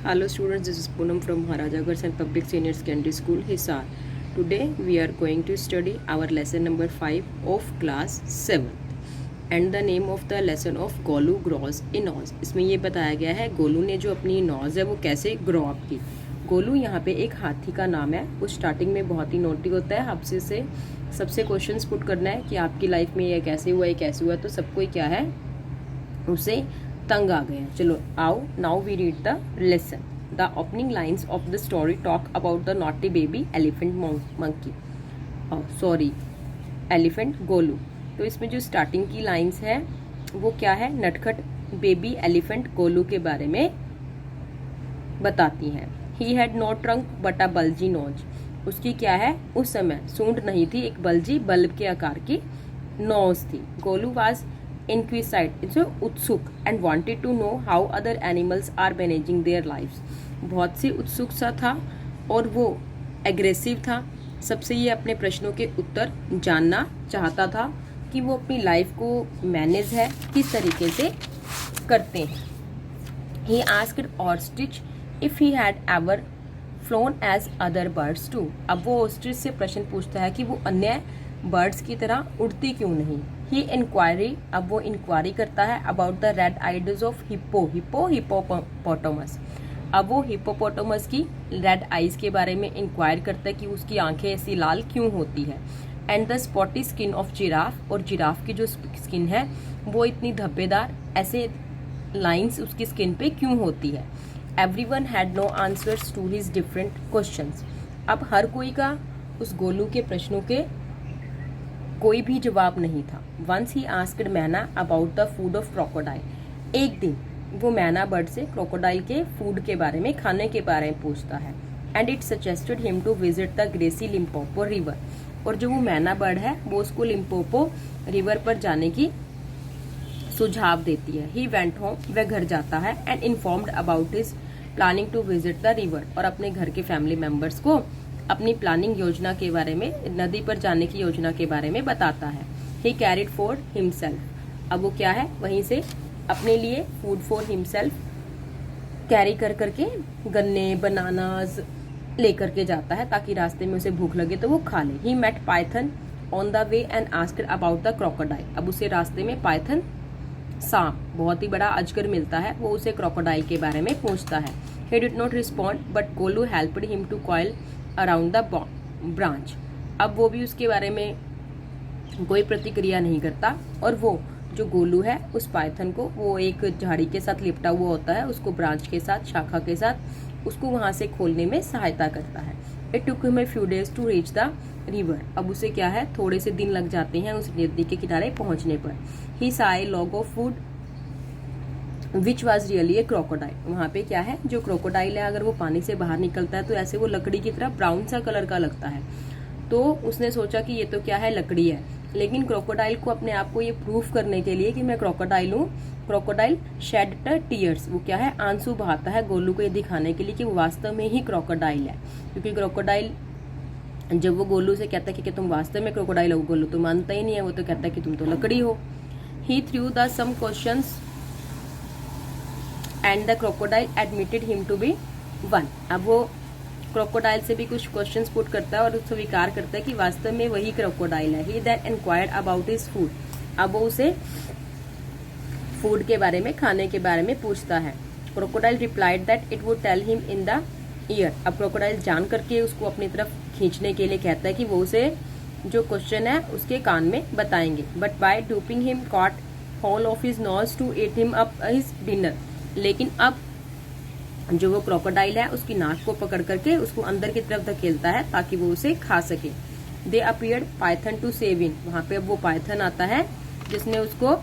Hello students, this is Poonam from Maharaja Agrawal Public Senior Secondary School, Hisar. Today we are going to study our lesson number 5 of class 7 and the name of the lesson of Golu grows a nose. इसमें ये बताया गया है गोलू ने जो अपनी नॉज है वो कैसे ग्रो अप की। गोलू यहाँ पे एक हाथी का नाम है। वो स्टार्टिंग में बहुत ही नोटी होता है। आपसे से सबसे क्वेश्चंस पुट करना है कि आपकी लाइफ में ये कैसे हुआ, ये कैसे हुआ, तो सबको ही क्या है उसे तंग आ गए हैं। चलो आओ, now we read the lesson. The opening lines of the story talk about the naughty baby elephant monkey, sorry elephant Golu. तो इसमें जो स्टार्टिंग की लाइन्स है वो क्या है, नटखट बेबी एलिफेंट गोलू के बारे में बताती हैं। He had no trunk but a bulgy nose. उसकी क्या है, उस समय सूंड नहीं थी, एक बल्जी बल्ब के आकार की नोज थी। गोलू वाज इंक्विसाइट, उत्सुक, and wanted to know how other animals are managing their lives. बहुत सी उत्सुक सा था और वो एग्रेसिव था। सबसे ये अपने प्रश्नों के उत्तर जानना चाहता था कि वो अपनी लाइफ को मैनेज है किस तरीके से करते हैं। He asked ostrich if he had ever flown as other birds too. अब वो ऑस्ट्रिच से प्रश्न पूछता है कि वो अन्य बर्ड्स की तरह उड़ती क्यों नहीं। ही इंक्वायरी, अब वो इंक्वायरी करता है about the red eyes of hippopotamus. अब वो हिप्पोपोटामस की रेड आइज के बारे में इंक्वायर करता है कि उसकी आंखें ऐसी लाल क्यों होती है। And the spotty skin of giraffe, और जिराफ की जो स्किन है वो इतनी धब्बेदार, ऐसे लाइन्स उसकी स्किन पे क्यों होती है। Everyone had no answers to his different questions. अब हर कोई का उस गोलू के प्रश्नों के कोई भी जवाब नहीं था। वंस ही आस्क्ड मैना about the food of crocodile. एक दिन वो मैना बर्ड से क्रोकोडाइल के फूड के बारे में, खाने के बारे में पूछता है। And it suggested him to visit the greasy Limpopo river. और जो वो मैना बर्ड है वो उसको लिम्पोपो रिवर पर जाने की सुझाव देती है। ही वेंट होम, वह घर जाता है। And informed about his planning to visit the river, और अपने घर के फैमिली मेंबर्स को अपनी प्लानिंग योजना के बारे में, नदी पर जाने की योजना के बारे में बताता है। ही कैरिड फॉर हिमसेल्फ। अब वो क्या है, वहीं से अपने लिए फूड फॉर हिमसेल्फ कैरी कर करके गन्ने बनानाज लेकर के जाता है ताकि रास्ते में उसे भूख लगे तो वो खा ले। He met python on the way and asked about the crocodile. अब उसे रास्ते में पाइथन, सांप, बहुत ही बड़ा अजगर मिलता है। वो उसे क्रोकोडाइल के बारे में पूछता है। He did not respond but Golu helped him to coil around the branch. अब वो भी उसके बारे में कोई प्रतिक्रिया नहीं करता, और वो जो गोलू है उस पाइथन को, वो एक झाड़ी के साथ लिपटा हुआ होता है, उसको ब्रांच के साथ, शाखा के साथ उसको वहां से खोलने में सहायता करता है। It took him a few days to reach the river. अब उसे क्या है, थोड़े से दिन लग जाते हैं उस नदी के किनारे पहुंचने पर। He saw a log of food which was really a crocodile. वहाँ पे क्या है, जो क्रोकोडाइल है अगर वो पानी से बाहर निकलता है तो ऐसे वो लकड़ी की तरह ब्राउन सा कलर का लगता है। तो उसने सोचा कि ये तो क्या है, लकड़ी है। लेकिन क्रोकोडाइल को अपने आप को ये प्रूफ करने के लिए कि मैं क्रोकोडाइल हूँ, क्रोकोडाइल शेड टीयर्स, वो क्या है, आंसू बहाता है गोलू को ये दिखाने के लिए कि वो वास्तव में ही क्रोकोडाइल है। क्योंकि क्रोकोडाइल जब वो गोलू से कहता है कि तुम वास्तव में क्रोकोडाइल हो, गोलू तो मानता ही नहीं है, वो तो कहता है कि तुम तो लकड़ी हो। He threw the some questions and the crocodile admitted him to be one. अब वो क्रोकोडाइल से भी कुछ क्वेश्चंस पुट करता है और स्वीकार करता है कि वास्तव में वही क्रोकोडाइल है। He then inquired about his food. अब वो उसे फूड के बारे में, खाने के बारे में पूछता है। Crocodile replied that it would tell him in the ear. अब क्रोकोडाइल जान करके उसको अपनी तरफ खींचने के लिए कहता है कि वो उसे जो क्वेश्चन है उसके कान में बताएंगे। But by duping him caught hold of his nose to eat him up his dinner. लेकिन अब जो वो क्रोकोडाइल है उसकी नाक को पकड़ करके उसको अंदर की तरफ धकेलता है ताकि वो उसे खा सके। They appeared python to save in. वहां पे अब वो पाइथन आता है जिसने उसको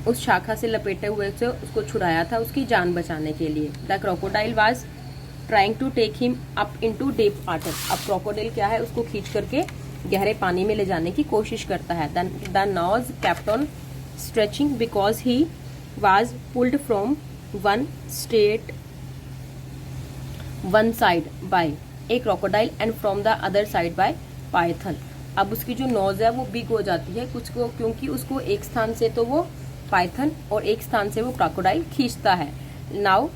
उस शाखा से लपेटे हुए से उसको छुड़ाया था उसकी जान बचाने के लिए। The crocodile was trying to take him up into deep water. अब क्रोकोडाइल क्या है, उसको खींच करके गहरे पानी में ले जाने की कोशिश करता है। The nose kept on stretching because he was pulled from one side by a crocodile and from the other side by python। अब उसकी जो नोज है वो बिग हो जाती है कुछ को, क्योंकि उसको एक स्थान से तो वो पाइथन और एक स्थान से वो क्रोकोडाइल खींचता है। Now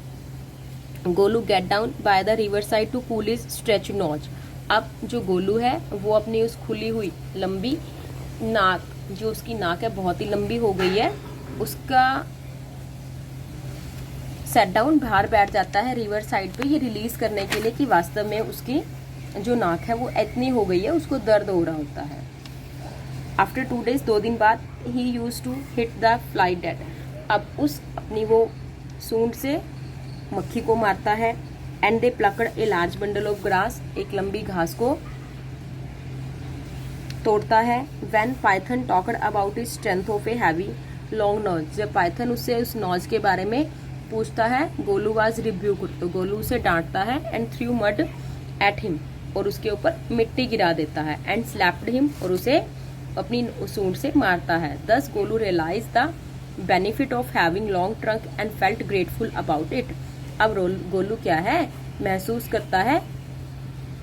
Golu get down by the river side to cool his stretch nose. अब जो गोलू है वो अपनी उस खुली हुई लंबी नाक, जो उसकी नाक है बहुत ही लंबी हो गई है, उसका सेट डाउन बाहर बैठ जाता है रिवर साइड पे, ये रिलीज करने के लिए कि वास्तव में उसकी जो नाक है वो इतनी हो गई है, उसको दर्द हो रहा होता है। आफ्टर 2 days, 2 दिन बाद, he used to hit the fly dead. अब उस अपनी वो सूंड से मक्खी को मारता है। And they plucked a large bundle of grass, एक लंबी घास को तोड़ता है। When python talked about his strength of a heavy long nose, जब पाइथन उससे उस नॉज के बारे में पूछता है, गोलू वाज रिब्यूक्ड, तो गोलू उसे डांटता है। And through mud at him, और उसके ऊपर मिट्टी गिरा देता है। एंड स्लैप्ड हिम, और उसे अपनी सूंड से मारता है। Thus Golu realise the benefit of having long trunk and felt grateful about it. अब गोलू क्या है, महसूस करता है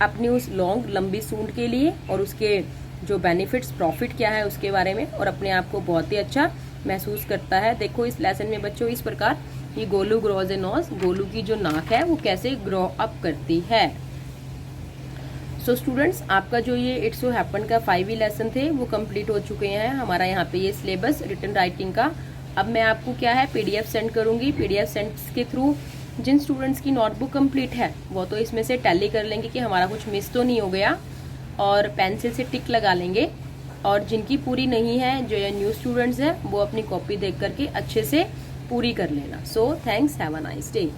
अपनी उस लॉन्ग लंबी सूंड के लिए और उसके जो बेनिफिट्स प्रॉफिट क्या है उसके बारे में, और अपने आप को बहुत ही अच्छा महसूस करता है। देखो इस लेसन में बच्चों इस प्रकार ये Golu grows a nose, Golu की जो नाक है वो कैसे ग्रो अप करती है। सो स्टूडेंट्स, आपका जो ये इट्स सो हैपन का 5 लेसन थे वो कंप्लीट हो चुके हैं हमारा यहाँ पे ये सिलेबस रिटन राइटिंग का। अब मैं आपको क्या है पीडीएफ सेंड करूंगी। पीडीएफ सेंड के थ्रू जिन स्टूडेंट्स की नोटबुक कंप्लीट है वो तो इसमें से टैली कर लेंगे कि हमारा कुछ मिस तो नहीं हो गया, और पेंसिल से टिक लगा लेंगे। और जिनकी पूरी नहीं है, जो ये न्यू स्टूडेंट्स हैं, वो अपनी कॉपी देख करके अच्छे से पूरी कर लेना। So thanks, have a nice day.